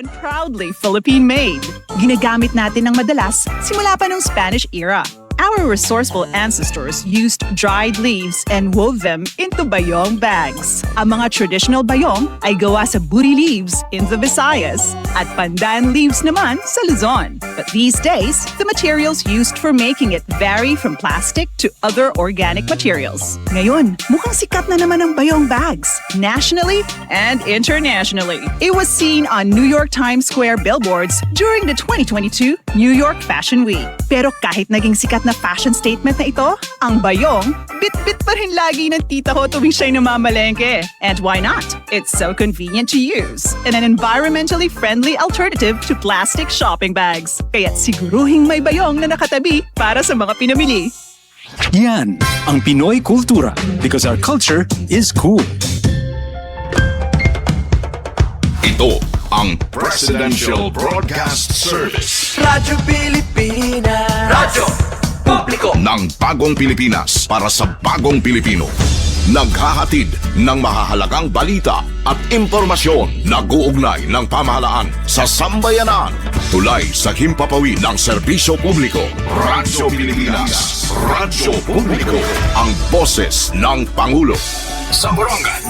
and proudly Philippine-made. Ginagamit natin ng madalas simula pa ng Spanish era. Our resourceful ancestors used dried leaves and wove them into bayong bags. Ang mga traditional bayong ay gawa sa buri leaves in the Visayas at pandan leaves naman sa Luzon. But these days, the materials used for making it vary from plastic to other organic materials. Ngayon, mukhang sikat na naman ang bayong bags, nationally and internationally. It was seen on New York Times Square billboards during the 2022 New York Fashion Week. Pero kahit naging sikat na fashion statement na ito, ang bayong, bit-bit pa rin lagi ng tita ko tuwing siya'y namamalengke. And why not? It's so convenient to use and an environmentally friendly alternative to plastic shopping bags. Kaya't siguruhing may bayong na nakatabi para sa mga pinamili. Yan ang Pinoy kultura because our culture is cool. Ito ang Presidential Broadcast Service. Radyo Pilipinas. Radyo Publiko Ng bagong Pilipinas para sa bagong Pilipino. Naghahatid ng mahahalagang balita at impormasyon na guugnay ng pamahalaan sa sambayanan. Tulay sa himpapawid ng serbisyo publiko. Radyo Pilipinas. Radyo Publiko. Ang boses ng Pangulo. Sa Barangay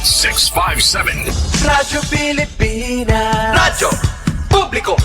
657. Radyo Pilipinas. Radyo Publiko.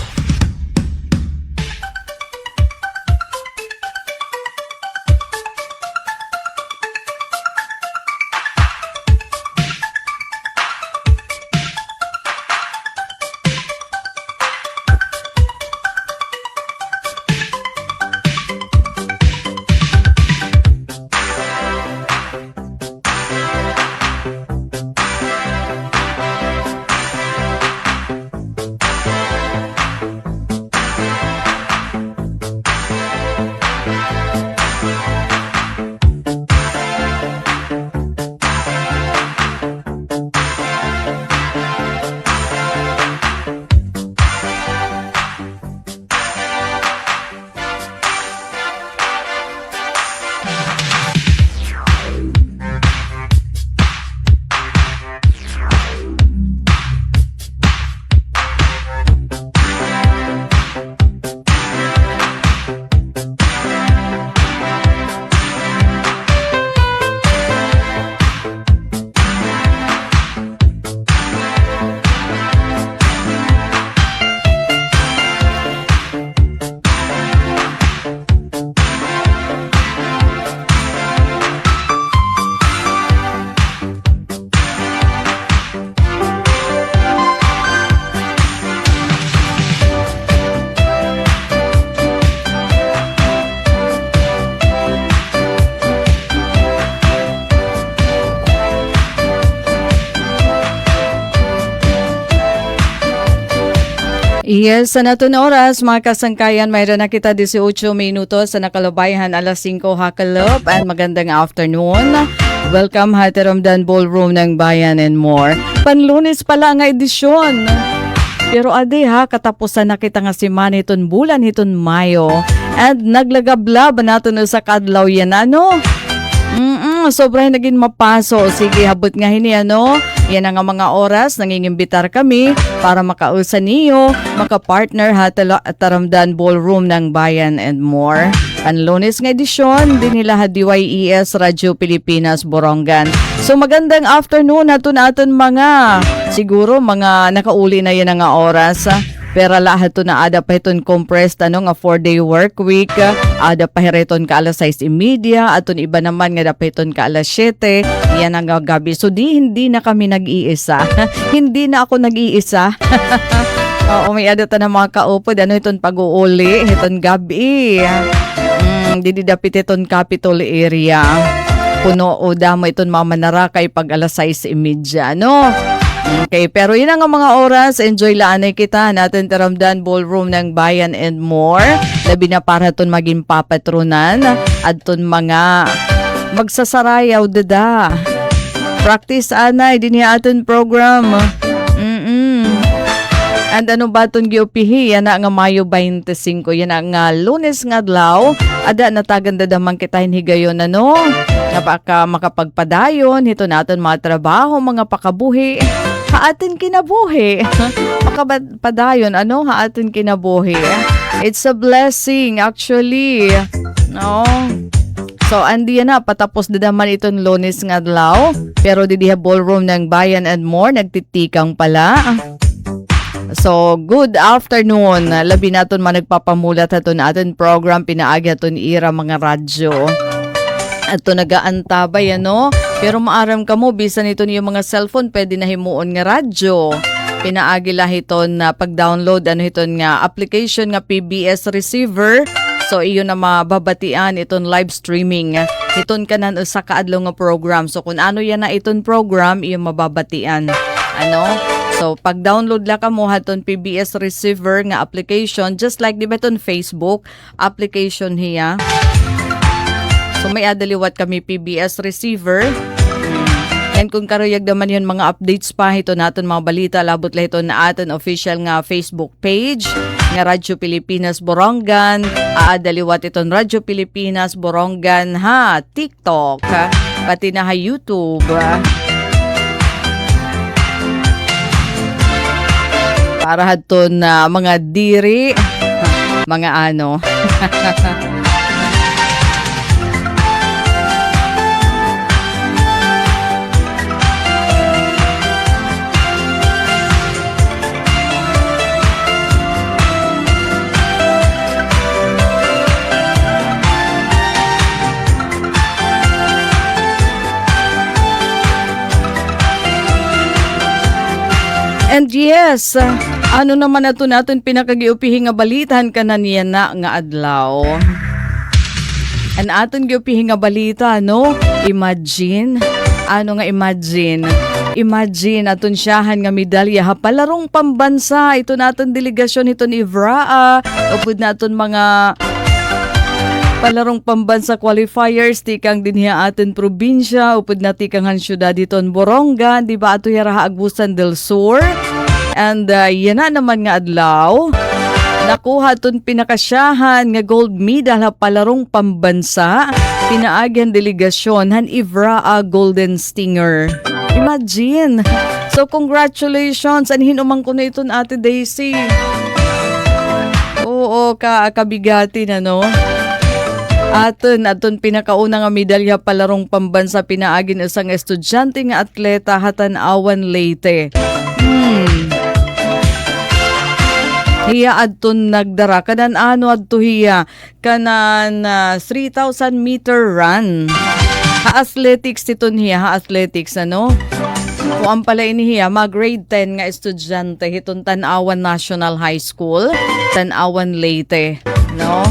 Yes, sa nato na oras, mga kasangkayan, mayroon na kita 18 minutos sa nakalabayhan alas 5 hakalop and magandang afternoon. Welcome ha Teromdan Ballroom ng Bayan and more. Panlunes pala nga edisyon. Pero ade ha, katapusan na kita nga si maniton bulan hiton Mayo. And naglagablab nato na sa kadlaw yan ano. Sobrang naging mapaso. Sige, habot nga hini ano. Yan ang mga oras, nangingimbitar kami para makausan niyo, makapartner ha Taramdan Ballroom ng Bayan and more. Ang Lunes nga edisyon, din nila ha DYES Radio Pilipinas Borongan. So magandang afternoon naton mga, siguro mga nakauli na yan nga oras. Pero lahat to na ada pa iton compressed nga 4-day work week. Ada pa hireton ka alas 6:30 aton iba naman nga dapat iton ka alas 7. Yan ang gabi. So hindi na kami nag-iisa. Hindi na ako nag-iisa. Oo, may ada ta na mga kaupod. Ano iton pag-uuli? Iton gabi. Didi dapat iton Capitol area. Puno o damo iton mamanarakay pag alas 6:30. No? Okay, pero yun ang mga oras. Enjoy laanay kita natin Taramdan Ballroom ng Bayan and more. Labi na para ton maging papatronan at ton mga magsasarayaw dada. Practice anay din aton program. And ano ba ton giupihi? Yan nga Mayo 25. Yan nga Lunes nga adlaw. Ada nataganda damang kita higayon ano. Napaka makapagpadayon. Hito natin mga trabaho, mga pakabuhi. haatin kinabuhi. Makapadayon, ano haatin kinabuhi? It's a blessing actually. No? So, andi na, patapos na naman itong Lunes nga adlaw. Pero di diha ballroom ng Bayan and More, nagtitikang pala. So, good afternoon. Labi naton man nagpapamulat aton aton program, pinaagi aton ira mga radyo. Ato nagaantabay, ano? Pero maaram ka mo, bisan ito niyo mga cellphone, pwede na himuon nga radyo. Pinaagi lah iton na pag-download, ano iton nga application nga PBS receiver. So, iyo na mababatian iton live streaming. Iton kanan sa kaadlaw nga program. So, kung ano yan na iton program, iyo mababatian. Ano? So, pag-download la ka mo haton PBS receiver nga application, just like di ba iton Facebook application hiya. So, may adaliwat kami PBS receiver. And kung karuyag naman yun mga updates pa ito natin mga balita, labot lang ito na aton official nga Facebook page nga Radyo Pilipinas Borongan. Aadaliwat iton Radyo Pilipinas Borongan ha, TikTok, pati na ha YouTube. Para haton na mga diri, mga ano. And yes, ano naman nato natin pinakagiupihi nga balitan kanan niya na nga adlaw. An aton giupihi nga balita, no? Imagine, ano nga imagine? Imagine aton siyahan nga medalya ha palarong pambansa. Ito naton delegasyon ito ni Ivraa. Upod naton mga palarong pambansa qualifiers, tikang dinhiya atin probinsya, upod na tikangan syudad iton Borongan, di ba ato yaraha Agusan del Sur? And yan na naman nga adlaw, nakuha ton pinakasyahan nga gold medal ha palarong pambansa, pinaagyan delegasyon han Ivraa Golden Stinger. Imagine! So congratulations! Anhin umang ko na iton Ate Daisy. Oo, kabigatin ano? Aton pinakauna nga medalya palarong pambansa pinaagin isang estudyante nga atleta hatan-awan Leyte. Hiya adton nagdara kanan ano adto hiya kanan 3,000 meter run. Ha-athletics titon hiya, ha-athletics ano? Kuan pala ini hiya grade 10 nga estudyante hiton Tan-awan National High School, Tan-awan Leyte, no?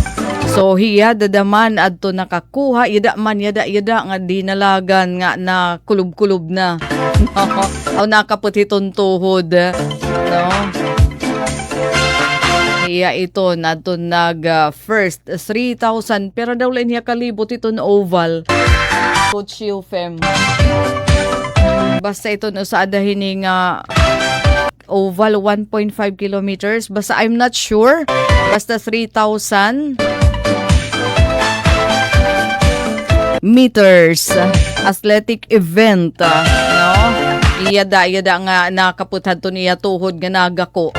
So hiya dadaman adto nakakuha yada nga dinalagan nga na kulob-kulob na. Aw nakaputi tuhod, no? Hiya ito nadto nag first 3,000 pero daw lang hiya kalibot ito na oval. Coach Fem. Basta ito no sa adahin nga oval 1.5 kilometers. Basta I'm not sure. Basta 3,000 meters athletic event, no? Iyada nga nakaputhan to niya tuhod nga nagako,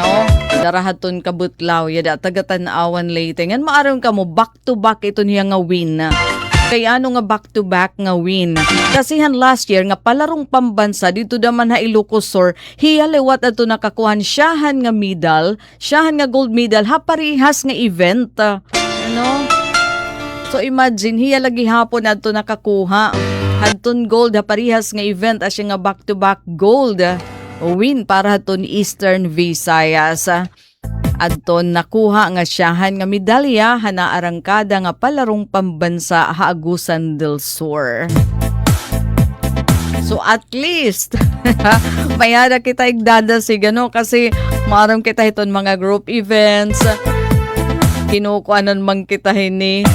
no? Darahaton kabutlaw yada taga-Tan-awan Leyte. Ngan maaron ka mo back to back ito niya nga win. Kaya ano nga back to back nga win? Kasihan last year nga palarong pambansa dito daman ha Ilocos Sur, hiya liwat ato nakakuhan siyahan nga medal, siyahan nga gold medal ha parihas nga event. Ano? So imagine hiya lagi hapon ato nakakuha hadton gold ha parihas nga event as nga back to back gold win para haton Eastern Visayas. Adton nakuha nga siyahan nga medalya hana arangkada nga palarong pambansa ha Agusan del Sur. So at least mayada kita igdadasig ano kasi maaram kita iton mga group events. Kinukuanan man kita hini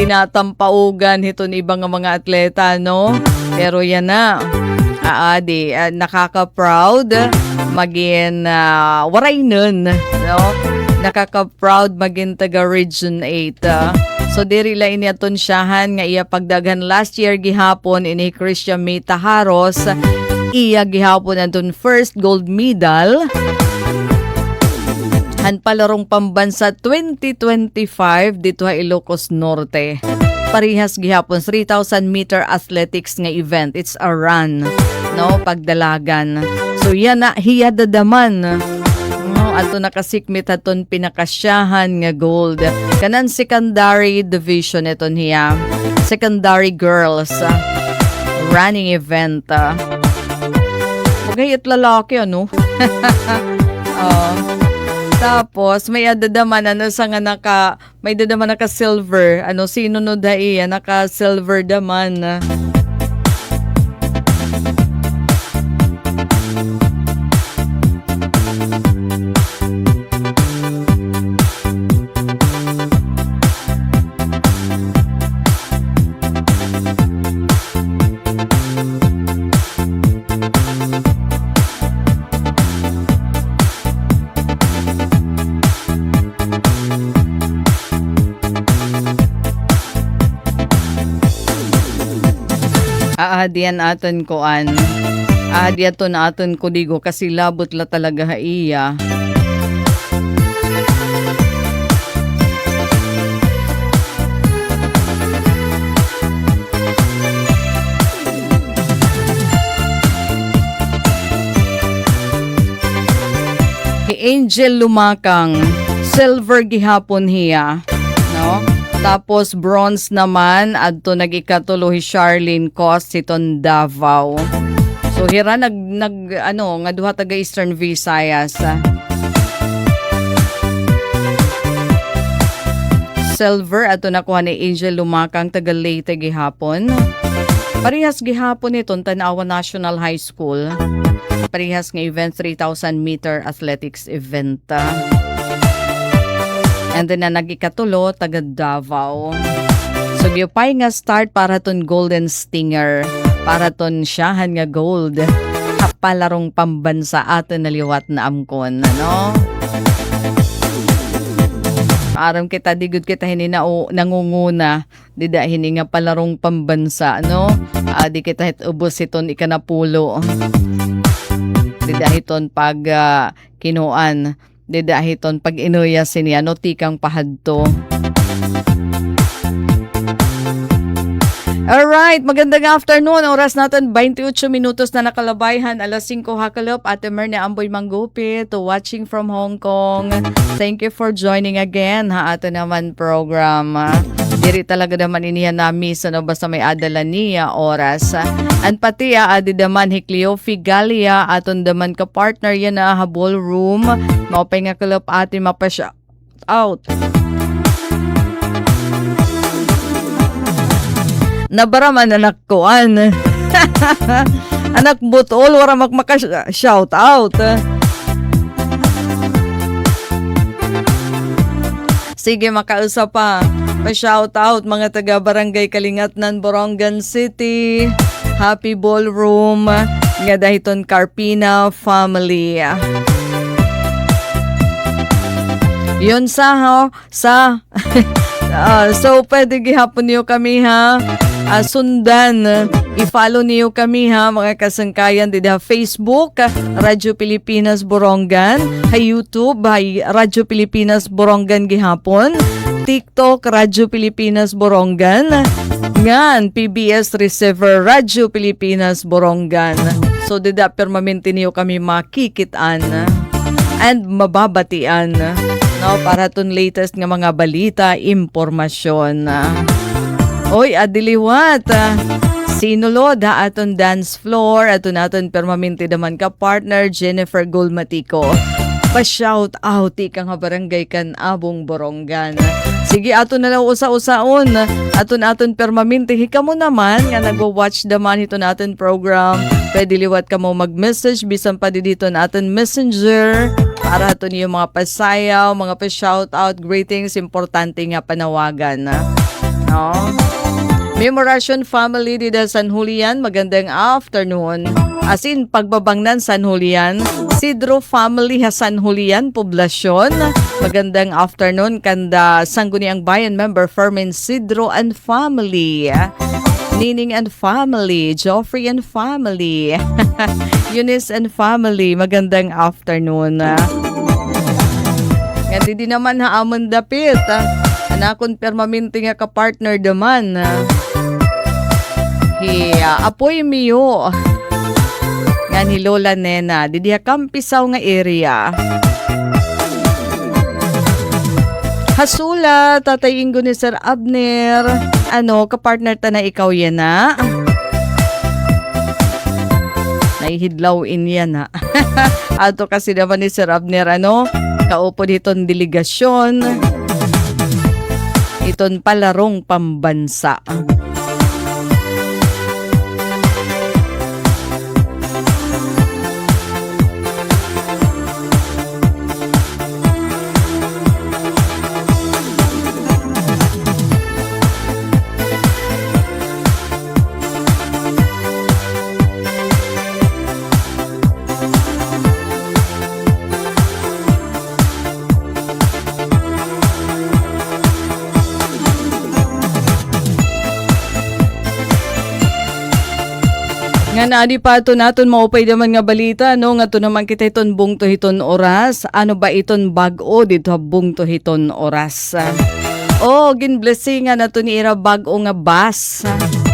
tinatampaugan hiton ibang mga atleta, no? Pero yan na. Nakaka-proud maging waray nun, no? Nakaka-proud maging taga Region 8. So diri la ini aton siyahan nga iya pagdagan last year gihapon ini Christian May Taharos iya gihapon naton first gold medal han palarong pambansa 2025 dito sa Ilocos Norte. Parihas gihapon 3,000 meter athletics nga event. It's a run, no, pagdalagan. So yan na hiya dadaman. No, ato nakasikmit aton pinakasyahan nga gold. Kanan secondary division iton hiya. Secondary girls running event. Magayat lalaki ano. Tapos may adadaman sa nga may dadaman naka silver. Sino no dai naka silver daman. Diyan aton koan. Diyan aton ko digo kasi labot la talaga iya. Angel Lumakang, silver gihapon hiya, no? Tapos bronze naman adto nag-ikatulo hi Charlene Cos siton Davao. So hira nga duha taga Eastern Visayas. Silver adto nakuha ni Angel Lumakang taga Leyte gihapon. Parehas gihapon iton Tanawa National High School. Parehas nga event 3,000 meter athletics event. And then na nag-ikatulo, taga Davao. So, gipay nga start para ton Golden Stinger. Para ton siyahan nga gold. Kapalarong pambansa atin naliwat na amkon. Ano? Aram kita, digud kita hinina o nangunguna. Dida hini nga palarong pambansa. No? Di kita ubos iton ikanapulo. Dida hiton pag kinuan. Didahiton pag inuya siniya no tikang pahadto. Alright, magandang afternoon. Oras natin 28 minutos na nakalabayhan. Alas 5 hakalop. Ate Mer na Amboy Manggupit watching from Hong Kong. Thank you for joining again ha ato naman program. Diri talaga naman iniya nami sa basta may adala niya oras. And pati adi daman Cleo Figalia aton daman ka partner yan na ballroom. Maupay nga kalop ati mapasya out. Nabaraman anak koan. Anak butol wara makmaka shout out. Sige makausap pa. Pa-shout out mga taga Barangay Kalingatnan, Borongan City. Happy Ballroom. Nga dahiton Carpina family. Yun sa so pwede gihapon niyo kami ha. Sundan. I-follow niyo kami ha mga kasangkayan dito Facebook, Radyo Pilipinas Borongan, YouTube, Radyo Pilipinas Borongan gihapon, TikTok, Radyo Pilipinas Borongan, ngan PBS Receiver, Radyo Pilipinas Borongan. So dida permanente niyo kami makikitaan and mababatian no para ton latest nga mga balita, impormasyon. Oy, adiliwat. Sinulod ha aton dance floor, aton permanente naman ka partner Jennifer Golmatico. Pa-shout out ikang barangay kan Abong Borongan. Sige, aton na lang usa-usaon. Aton permanente hikamo naman nga nagwo-watch daman ito natin program. Pwede liwat ka mo mag-message bisan pa dito natin messenger para aton yung mga pasayaw, mga pa-shout out, greetings, importante nga panawagan. No? Memoration family dito San Julian, magandang afternoon. As in, pagbabangnan San Julian, Sidro family ha San Julian, Poblasyon. Magandang afternoon, kanda Sangguniang Bayan member Fermin Sidro and family. Nining and family, Joffrey and family, Eunice and family, magandang afternoon. Nga di naman haamon dapit. Anakon permanente nga ka-partner daman. Apoy miyo. Nga ni Lola Nena, di diya kampisaw nga area. Hasula, Tatay Ingo ni Sir Abner. Kapartner ta na ikaw yan na. Naihidlawin yan na. Ato kasi naman ni Sir Abner, kaupo ditong delegasyon. Iton palarong pambansa. Nga naadi pa ito natin maupay naman nga balita, nga ito naman kita iton bung to hiton oras. Ano ba iton bago dito bung to hiton oras? Ginblessingan na ito ni Ira bago nga bus.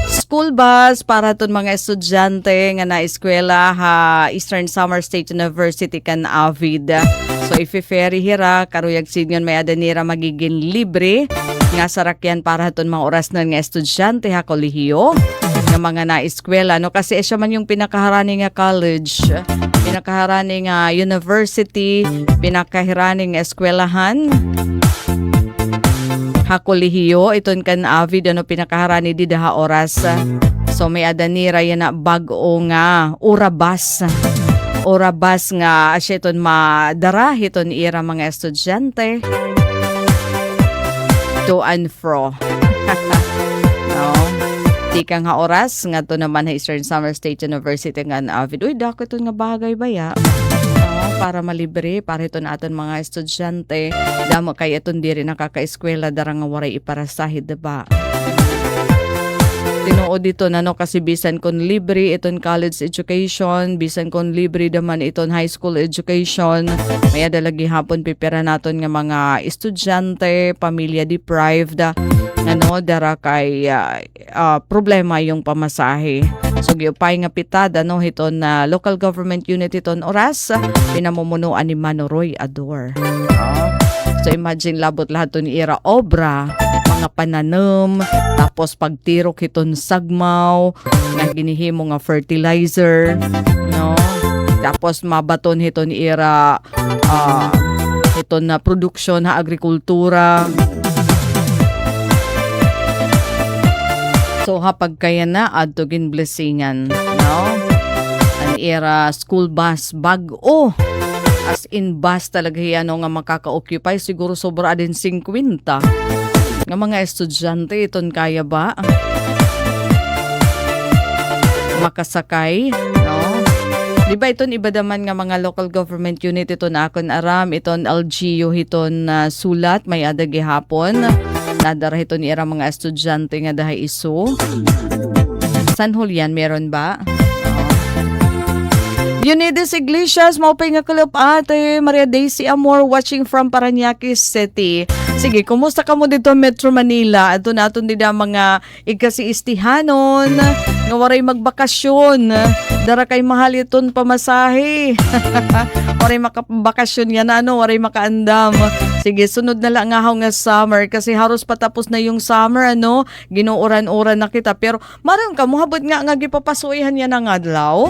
School bus para ito mga estudyante nga na eskwela Eastern Samar State University kan Avid. So ifi-ferry hira, karuyag sinyon may adanira magiging libre. Nga sarakyan para ito mga oras na nga estudyante kolehiyo. Ng mga na-eskwela, kasi siya man yung pinakaharani nga college, pinakaharani nga university, pinakaharani nga eskwelahan, kolehiyo, iton kan Avid, pinakaharani di daha oras. So may adanira yan na bago nga urabas nga siya iton madara, iton ira mga estudyante to and fro. Di kang oras nga to naman Eastern Samar State University nga Avid. Uy, dako ito nga bagay baya. Para malibre, para ito natin mga estudyante. Damo kay itong diri nakaka-eskwela darang nga waray iparasahid, diba? Tinuod dito kasi bisan kon libre iton college education, bisan kon libre daman iton high school education. May adalagi hapon pipira naton nga mga estudyante, pamilya deprived. Dara kay problema yung pamasahe. So giupay nga pitad hiton na local government unit iton oras pinamumunuan ni Manoroy Ador. So imagine labot lahat to ni Ira obra, mga pananom, tapos pagtirok iton sagmaw, nga ginihimo nga fertilizer, tapos mabaton hiton ni Ira iton na produksyon na agrikultura. So hapag kaya na adtogin blessingan, An era school bus bago. As in bus talaga yan nga makaka-occupy siguro sobra din 50. Nga mga estudyante iton kaya ba? Makasakay, Di ba iton iba daman nga mga local government unit iton akon aram, iton LGU iton sulat may adagi hapon. Nadara ito ni ira mga estudyante nga dahay iso. San Julian meron ba? Unides Iglesias, maupay nga kalap ate. Maria Daisy Amor watching from Parañaque City. Sige, kumusta ka mo dito Metro Manila? Ato naton dida mga igkasiistihanon nga waray magbakasyon. Dara kay mahal iton pamasahe. Waray makabakasyon yan waray makaandam. Sige, sunod na lang nga summer kasi haros patapos na yung summer ginuuran-uran na kita pero maron ka mohabot nga gipapasuihan yan ang adlaw.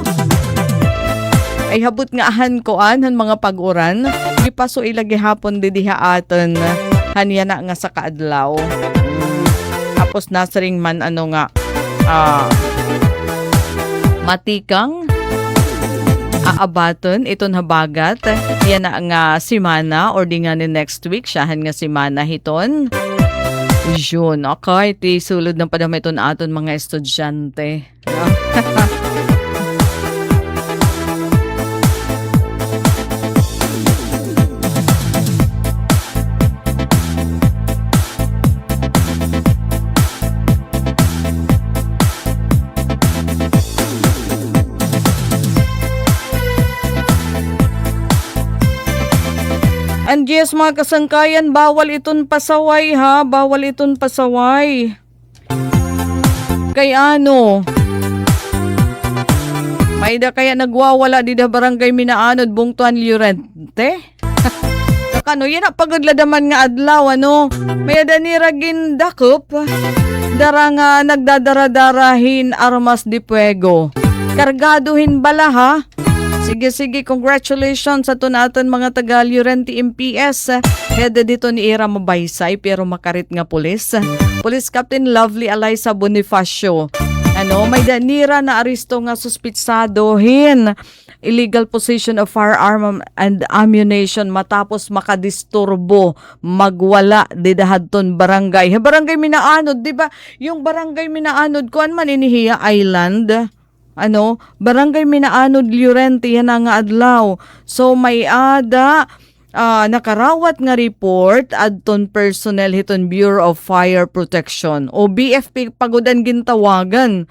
Ay habot nga ahan koan han mga pag-uran gipasuy lagi hapon diha aton hanya na nga sa kaadlaw. Tapos nasaring man matikang aabaton iton habagat yan na nga simana or di nga ni next week siyahan nga simana hiton June. Okay, ti sulod ng padamay iton aton mga estudyante. And yes, mga kasangkayan, bawal itong pasaway ha. Bawal itong pasaway. Kay ano? May da kaya nagwawala di da barangay Minaanod, Bungtuan, Llorente? Kakano, yan ang pagadladaman nga adlaw, ano? May da ni Ragin Dakop. Dara nga nagdadaradarahin armas di puego. Kargaduhin bala ha? Sige, congratulations sa natin mga taga Llorente MPS. Head dito ni Ira Mabaysay pero makarit nga pulis. Police Captain Lovely Eliza Bonifacio. May danira na aristo nga suspitsadohin illegal possession of firearm and ammunition matapos makadisturbo magwala didahadton barangay. Barangay Minaanod, di ba? Yung barangay Minaanod kuan man inihiya island. Barangay Minaanod, Llorente, yan nga adlaw. So may ada nakarawat nga report adton personnel hiton Bureau of Fire Protection o BFP pagudan gintawagan.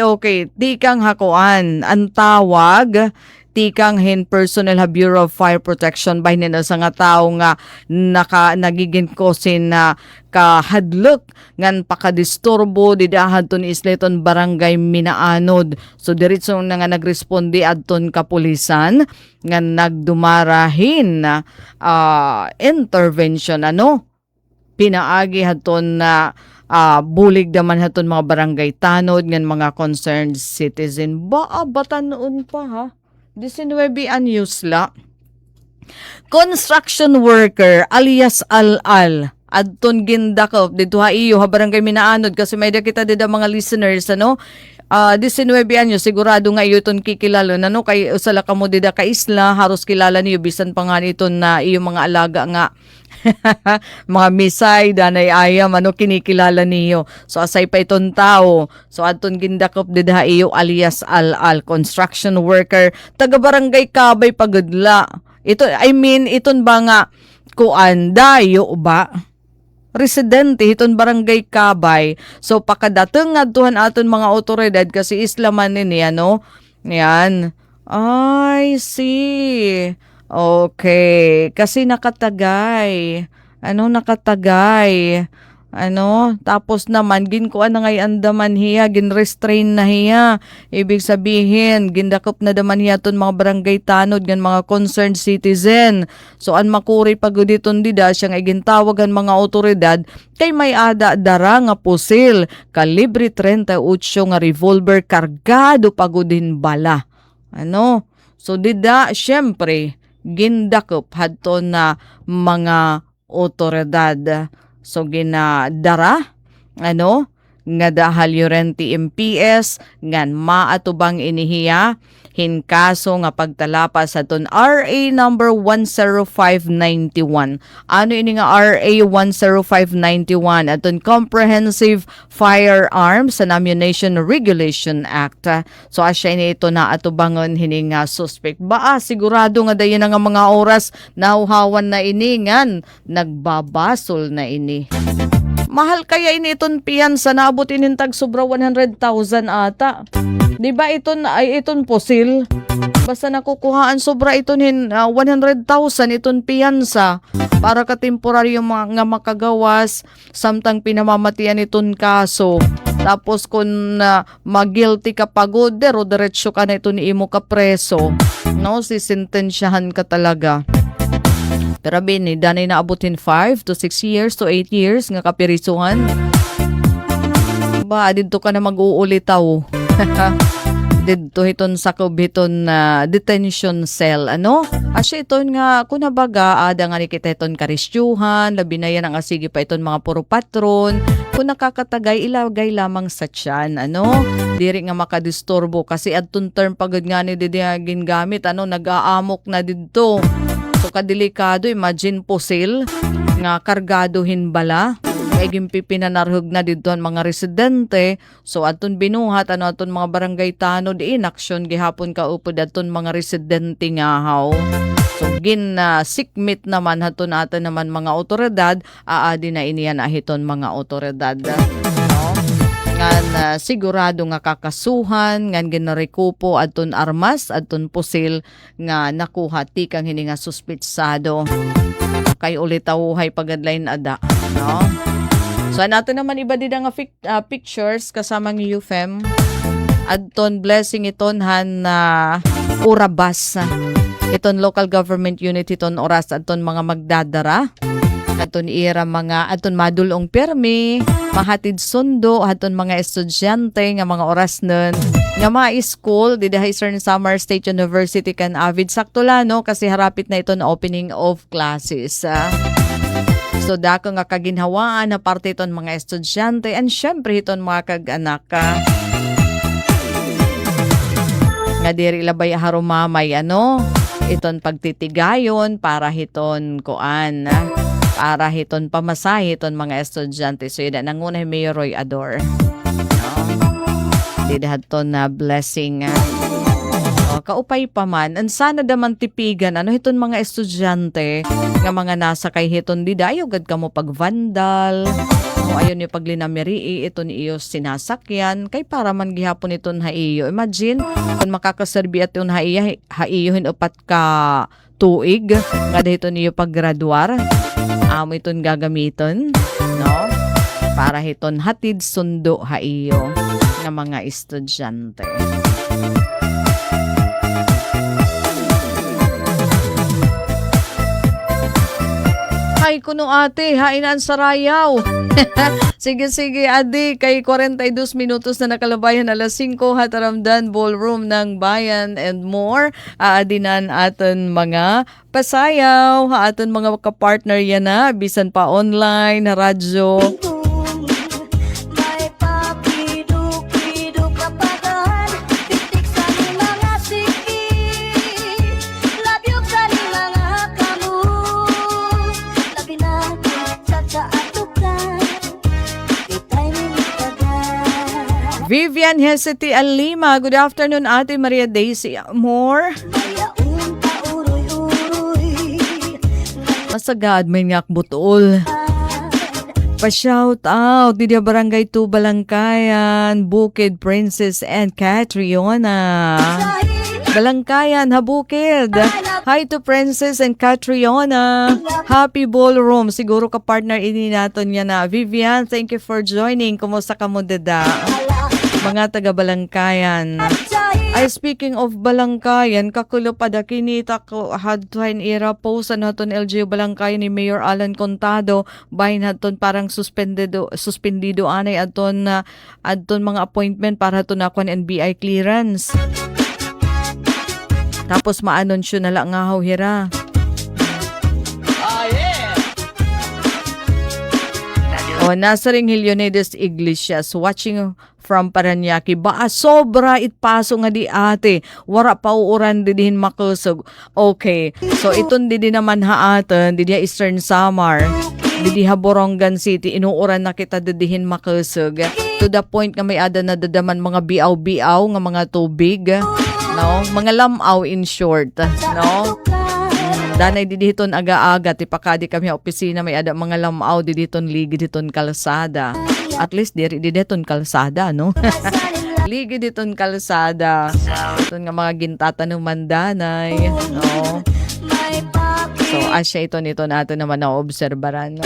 Okay, tikang hakuan ang tawag tikang hin personnel ha Bureau of Fire Protection by nila sa nga tao nga nagiging kosin na kahadlok ngan pakadisturbo didahad ton isleton barangay Minaanod. So diretso na nga nagresponde adton kapulisan nga nagdumarahin na intervention pinaagi haton na bulig naman haton mga barangay tanod ngan mga concerned citizen. Batan noon pa ha. 19 anyos la. Construction worker alias Al-Al adton gindakop dito ha iyo ha barangay Minaanod kasi may kita dida mga listeners 19 anyos sigurado nga iyo ton kikilala kay usala ka mo dida ka isla haros kilala niyo bisan pa nga niton na iyo mga alaga nga mga misay danay ayam kinikilala niyo. So asay pa iton tao. So adton gindakop dida iyo alias Al-Al construction worker taga barangay Kabay Pagudla. Iton ba nga kuan dayo ba? Residente hiton barangay Kabay. So pakadateng ngadtuhan aton mga otoridad kasi islaman ni Yan. I see. Okay, kasi nakatagay. Nakatagay. Tapos naman ginkuan na ngay andaman hiya, ginrestrain na hiya. Ibig sabihin, gindakop na daman hiya ton mga barangay tanod gan mga concerned citizen. So an makuri paguditon dida siyang igintawagan mga otoridad kay may ada dara nga pusil kalibre 38 nga revolver kargado pagudin bala. So dida syempre gindakop hadton na mga otoridad. So ginadara nga dahal Llorente MPS ngan maatubang inihiya hinkaso nga pagtalapas aton RA number 10591. Ini nga RA 10591 aton Comprehensive Firearms and Ammunition Regulation Act. So asya ini ito na atubangon hining nga suspect. Sigurado nga dayon nga mga oras nauhawan na ini ngan nagbabasol na ini. Mahal kaya ini iton piyansa na abot inintag sobra 100,000 ata. Di ba iton posil? Basta nakukuhaan sobra iton 100,000 iton piyansa para ka temporaryo nga makagawas samtang pinamamatian iton kaso. Tapos kung mag-guilty ka pagod, diretso ka na iton imo ka preso. Sisintensyahan ka talaga. Pero bini, danay na abutin 5 to 6 years to 8 years nga kapirisuhan. Dito ka na mag-uulitaw. Dito hiton sakob hiton detention cell. Asya iton nga, kung nabaga, ada nga ni kita iton karistyuhan, labi na yan ang asigi pa iton mga puro patron. Kung nakakatagay, ilagay lamang sa tiyan. Diri nga makadisturbo kasi adton term pagod nga ni didiyagin gamit. Nag-aamok na dito. So kadelikado, imagine pusil nga kargadohin bala. Kaya gimpipinanarhug na dito ang mga residente. So aton binuhat, aton mga barangay tanod, inaksyon gihapon kaupod aton mga residente nga haw. So sikmit naman haton aton naman mga otoridad, aadi na iniyan ahiton mga otoridad. Nga sigurado nga kakasuhan, nga ginarekupo adton armas, adton pusil nga nakuha ti kang hini nga suspitsado. Kay ulit tawuhay pagadlain ada, no? So nato naman iba din nga pictures kasama ng UFEM. Adton blessing iton han urabas. Iton local government unit iton oras adton mga magdadara. Aton ira mga aton madulong permi, mahatid sundo aton mga estudyante nga mga oras nun nga mga school didi Eastern Samar State University kan avid sakto la no kasi harapit na iton opening of classes. So dako nga kaginhawaan na parte iton mga estudyante and syempre iton mga kag-anak nga diri labay harumamay iton pagtitigayon para hiton kuan para hiton pamasahe hiton mga estudyante. So yun nanguna Mayor Roy Ador. No? Didahaton na blessing. Kaupay pa man. Ang sana daman tipigan hiton mga estudyante nga mga nasa kay hiton didayo gad kamo pag vandal. Ayon yung paglinamiri iton iyo sinasakyan kay para man gihapon iton haiyo. Imagine kung makakaserbi at yung haiyo hinupat ka tuig nga hiton iyo paggraduar. Amo iton gagamiton, no? Para hiton hatid sundo haiyo ng mga estudyante. Ay, kuno ate, hainan sa rayaw. Sige, adi, kay 42 minutos na nakalabayan alas 5, Hataramdan Ballroom ng Bayan and more. Aadinan aton mga pasayaw, aton mga kapartner yan na, bisan pa online, radyo. Vivian Heseti Alima, good afternoon Ate Maria Daisy More. Masagad may ngak butol. Pa-shout out di Barangay 2 Balangkayan, Bukid Princess and Catriona. Balangkayan, Habukid. Hi to Princess and Catriona. Happy Ballroom. Siguro ka-partner ini natin yan na. Vivian, thank you for joining. Kumusta ka mo dada? Mga taga Balangkayan. Ay, speaking of Balangkayan, kakulo pa da kinita ko hadtuhain ira post naton LGU Balangkayan ni Mayor Alan Contado bahin hadton parang suspendido anay adton mga appointment para hadton akon NBI clearance. Tapos maanunsyo na lang nga hira. Nasaring Hilionedes Iglesias watching from Paranaque. Baa sobra itpaso nga di ate. Wara pa uuran didihin makusog. Okay. So iton didi naman haatan. Didi Eastern Samar. Didi Borongan City. Inuuran na kita didihin makusog. To the point nga may ada na dadaman mga biaw-biaw nga mga tubig. No? Mga lamaw in short. No? Danay diditon aga-aga tipakadi kami opisina may ada mga lamaw diditon ligi diton kalsada. At least diri diditon kalsada no. Ligi diton kalsada. Ito nga mga gintatan ng mandanay no. So asya ito nito natin naman na obserbaran no.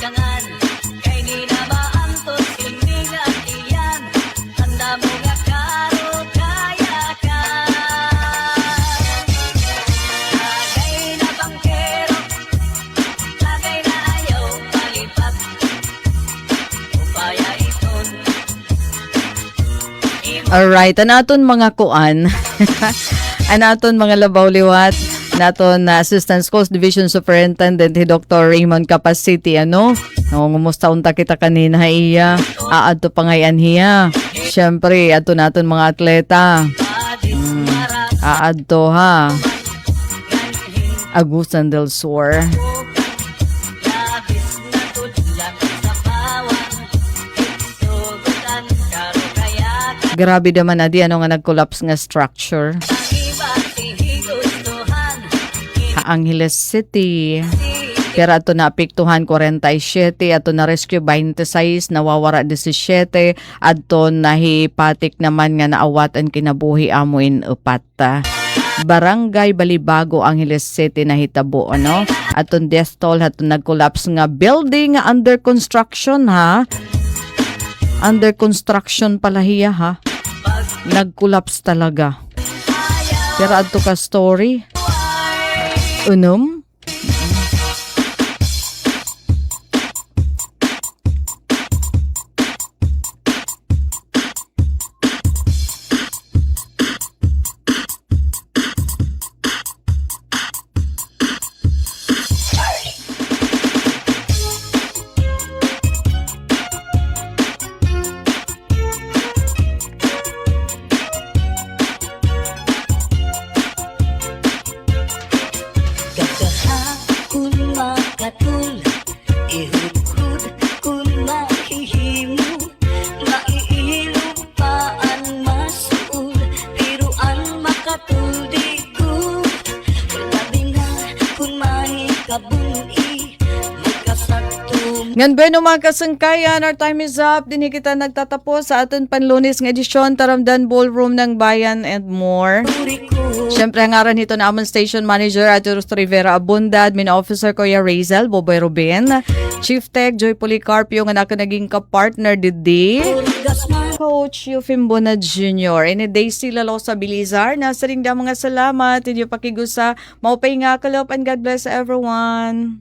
kangan kay di na maangtot kining at iyan tanda mo nga karo kaya ka lagay na bangkero lagay na ayaw palipat upaya iton Alright, anaton mga kuan. Anaton mga labaw liwat. Naton na Assistant Schools Division Superintendent si Dr. Raymond Capacity, ano? Ngumusta unta kita kanina iya. Aadto pangayan hiya. Syempre, ato naton mga atleta. Aadto ha. Agusan del Sur. labis na tudlan sa bawang sugutan karo kaya ka Grabe naman na di ano nga nag-collapse nga structure. iba gustuhan Angeles City. Pero ato na apektuhan 47, ato na rescue 26, nawawara 17, ato nahipatik naman nga naawatan kinabuhi amuin upat. Barangay Balibago, Angeles City nahitabo, ano? Aton death toll, ato nag-collapse nga building nga under construction, ha? Under construction pala hiya, ha? Nag-collapse talaga. Pero ato ka story. Unom? gagaha kun makatul ihud-hud kun mahihimo maiilog paan masuul piruan makatuldi ko labi nga kun mahikabuni magkasagtum Ngan bueno mga kasangkayan, our time is up. Dini kita nagtatapos sa aton panlunis ng edisyon Taramdan Ballroom ng Bayan and more. ko Siyempre, ang aran nito na amon Station Manager Arturo Rivera Abunda, Admin Officer Kuya Razel, Boboy Ruben, Chief Tech Joy Policarpio, nga naging ka-partner didi, gasman Coach Eufim Bona Jr. Any day sila lo sa Bilizar. Nasa rin da mga salamat. Inyo pakigusa. Maupay nga kalop and God bless everyone.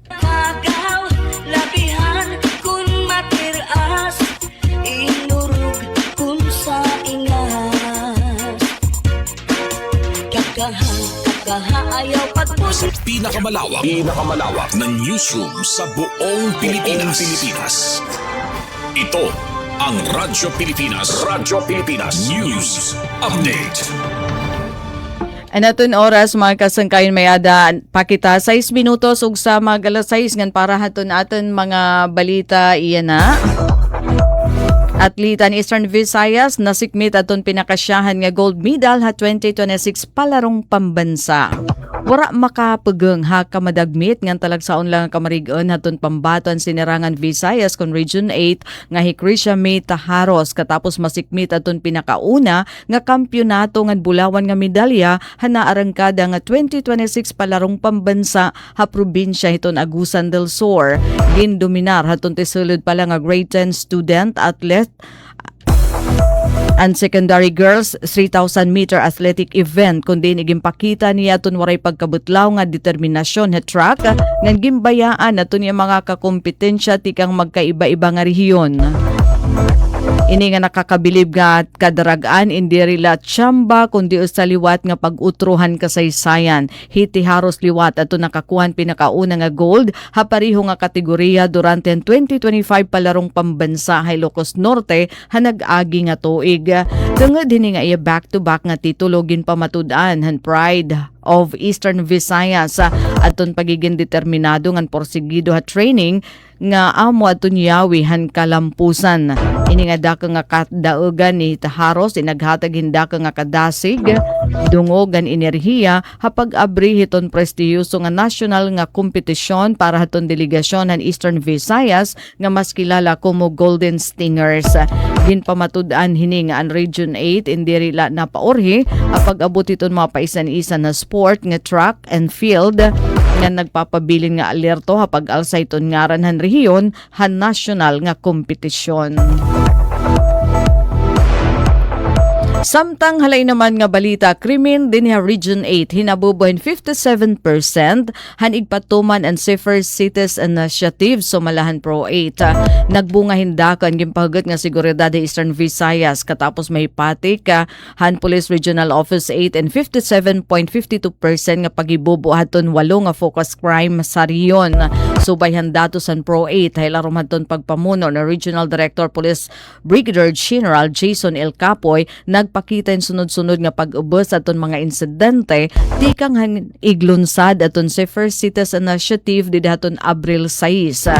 Pagaw, labihan, kun matiras inurug, kun sa ingas kakaha, ayaw pagpus Sa pinakamalawak na newsroom sa buong Pilipinas. Ito ang Radyo Pilipinas News Update. Anaton oras mga kasangkayon may ada pakita 6 minutos ug sa mga alas 6 ngan para haton aton mga balita iyan na. Atleta ni Eastern Visayas nasikmit aton pinakasyahan nga gold medal ha 2026 palarong pambansa. Wara makapageng ha kamadagmit ngan talagsaon lang kamarigon haton pambaton sinirangan Visayas kon Region 8 nga Hikrisha May Taharos katapos masikmit aton pinakauna nga kampyonato ngan bulawan nga medalya hana arangkada nga 2026 palarong pambansa ha probinsya hiton Agusan del Sur. Gindominar haton tisulod pala nga grade 10 student athlete and secondary girls 3,000 meter athletic event kundi gimpakita niya aton waray pagkabutlaw nga determinasyon ha track nga gimbayaan aton niya mga kakompetensya tikang magkaiba-iba nga rehiyon. Ini nga nakakabilib nga kadaragan indi rila tsamba kundi sa liwat nga pag-utrohan kasaysayan. Hiti haros liwat ato nakakuhan pinakauna nga gold ha pareho nga kategorya durante ang 2025 palarong pambansa Ilocos Norte ha nag-agi nga tuig. Tungod din nga iya back-to-back nga titulo ginpamatud-an han Pride of Eastern Visayas aton pagiging determinado ngan porsigido ha training nga amo aton yawi han kalampusan. Ini nga daka nga kadaogan ni Taharos inaghatag hindaka nga kadasig dungogan enerhiya hapag abri hiton prestiyoso nga national nga kompetisyon para haton delegasyon han Eastern Visayas nga mas kilala como Golden Stingers. Ginpamatud-an hini nga ang Region 8 indi rila napaorhi apag abot iton mga paisan-isan na sport nga track and field nga nagpapabilin nga alerto hapag alsay ton ngaran han rehiyon han nasyonal nga kompetisyon. Samtang halay naman nga balita, krimen din ha Region 8 hinabubuhin 57% han igpatuman and safer cities initiative sumalahan Pro 8. Nagbunga hindakan gimpahugot nga seguridad sa Eastern Visayas katapos may patik han Police Regional Office 8 and 57.52% nga pagibubuhaton 8 nga focus crime sa riyon. Subay datos san Pro 8 hilarom hadton pagpamuno na Regional Director Police Brigadier General Jason L. Capoy nagpakita in sunod-sunod nga pag-ubos aton mga insidente di kang iglunsad aton Safer Cities Initiative di daton Abril 6.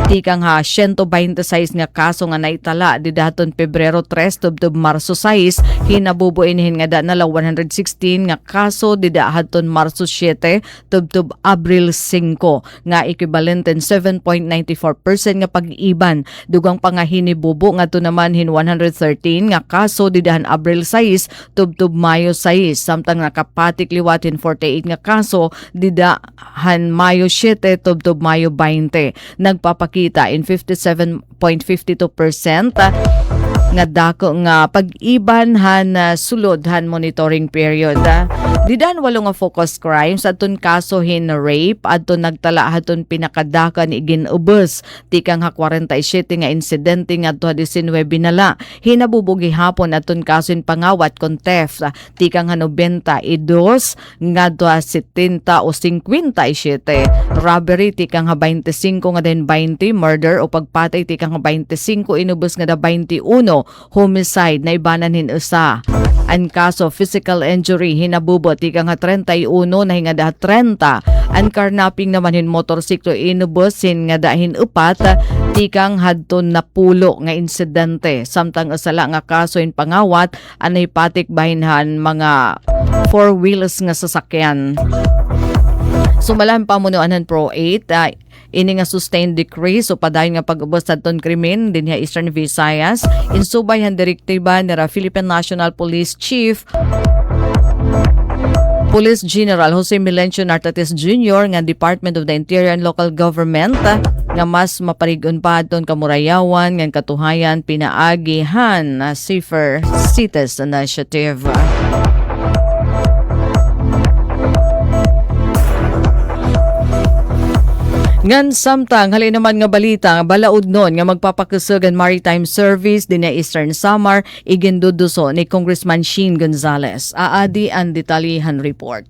Di kang 126 nga kaso nga naitala di daton Pebrero 3 tubtub Marso 6 hinabubuinhin nga da nala 116 nga kaso di daton Marso 7 tubtub Abril 5 nga equivalent in 7.94% nga pag-iban dugang pangahinibubo nga to naman hin 113 nga kaso di dahan Abril 6 tubtub Mayo 6 samtang nakapatik liwatin 48 nga kaso di dahan Mayo 7 tubtub Mayo 20 nagpapakita in 57.52% nga dako nga pag-iban han sulod han monitoring period. Didan walo nga focus crimes aton kaso hin rape adton nagtala haton pinakadakan iginubos tikang 47 nga insidente nga 19 nala hinabubugi hapon aton kaso in pangawat kon theft tikang 92 nga 70 o 57 robbery tikang 25 nga den 20 murder o pagpatay tikang 25 inubos nga 21 homicide na ibanan hin usa. Ang kaso physical injury hinabubo tikang 31 na hinga 30. Ang carnapping naman hin motorsiklo inubos hin nga dahin 4 tikang hadton na pulo nga insidente. Samtang usala nga kaso in pangawat anay patik bahinhan mga 4 wheels nga sasakyan. Sumalan pamunuanan Pro 8 ini nga sustained decrease o padayon nga pag-ubos sa ton krimen din ha Eastern Visayas insubay han direktiba ni Philippine National Police Chief Police General Jose Milencio Nartates Jr. nga Department of the Interior and Local Government nga mas maparigon pa adton kamurayawan nga katuhayan pinaagihan na Safer Cities Initiative. Ngan samtang halin naman nga balita balaod nun nga magpapakusugan maritime service din na Eastern Samar iginduduso ni Congressman Sheen Gonzales. Aadi ang detalyihan report.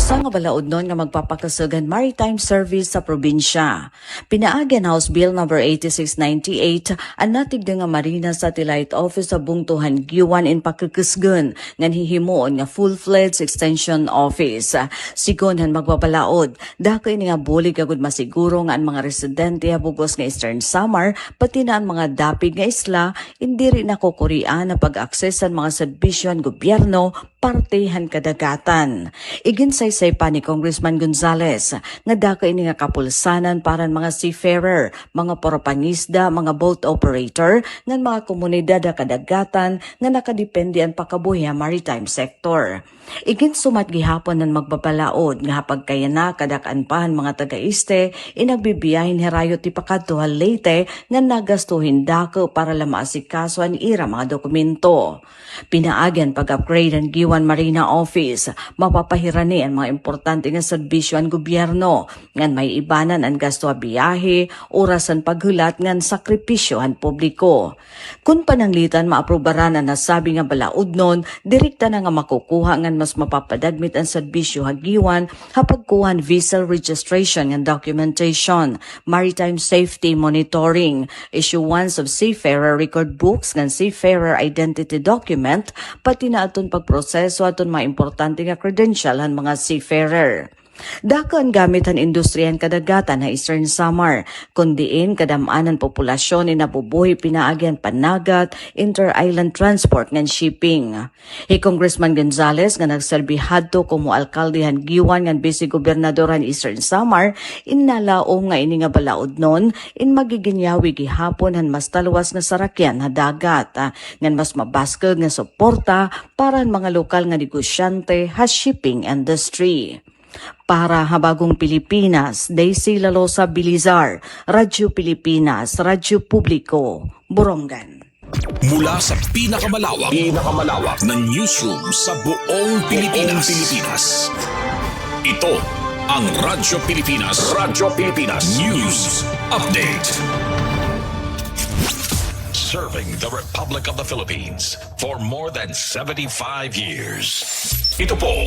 Sa nga balaod nun nga magpapakasugan maritime service sa probinsya. Pinaagan House Bill No. 8698 ang natigda nga marina satellite office sa bungtuhan Giwan in Pakukusgun ngan hihimuon nga full-fledged extension office. Sigon han magbabalaod, dako ini nga bulig agud masiguro nga ang mga residente habugos nga Eastern Samar pati na ang mga dapig nga isla indiri na kukurian na pag-access sa mga serbisyon gobyerno partihan kadagatan. Iginsaysay pa ni Congressman Gonzales nga dako ini nga kapulsanan para mga seafarer, mga poropangisda, mga boat operator ng mga komunidad na kadagatan nga nakadepende ang pakabuhi ang maritime sector. Iginsumat gihapon ng magbabalaod nga hapagkayana kadakan pahan mga taga-iste inagbibiyahin herayo ti pakadto Leyte nga nagastuhin dako para lamaasikaso ang ira mga dokumento. Pinaagan pag-upgrade ang Giwan Marina Office, mapapahirani ang mga importante nga serbisyo ang gobyerno, ngan may ibanan ang gasto a biyahe, orasan paghulat ngan sakripisyo ang publiko. Kung pananglitan maaprobaran ang nasabi nga balaod nun, direkta na nga makukuha ngan mas mapapadagmit ang serbisyo hagiwan hapagkuhan vessel registration and documentation, maritime safety monitoring, issuance of seafarer record books ngan seafarer identity document, pati na aton pagproseso aton mga importante nga credential han mga seafarer. Dakan gamit ang industriyan kadagatan na Eastern Samar, kundiin kadamanan populasyon ni nabubuhi pinaagyan panagat, inter-island transport ng shipping. Congressman Gonzales nga nagserbi hadto como alkaldehan giwan ng vice-gobernadoran Eastern Samar, inalaom nga ini nga balaod nun, in magiginyawi gihapon han mas talwas nga sarakyan na dagat, ngan mas mabaskog nga suporta para ang mga lokal nga negosyante ha shipping industry. Para Habagong Pilipinas, Daisy Lalosa Bilizar, Radyo Pilipinas, Radyo Publiko, Borongan. Mula sa pinakamalawak na newsroom sa buong Pilipinas. Ito ang Radyo Pilipinas News Update. Serving the Republic of the Philippines for more than 75 years. Ito po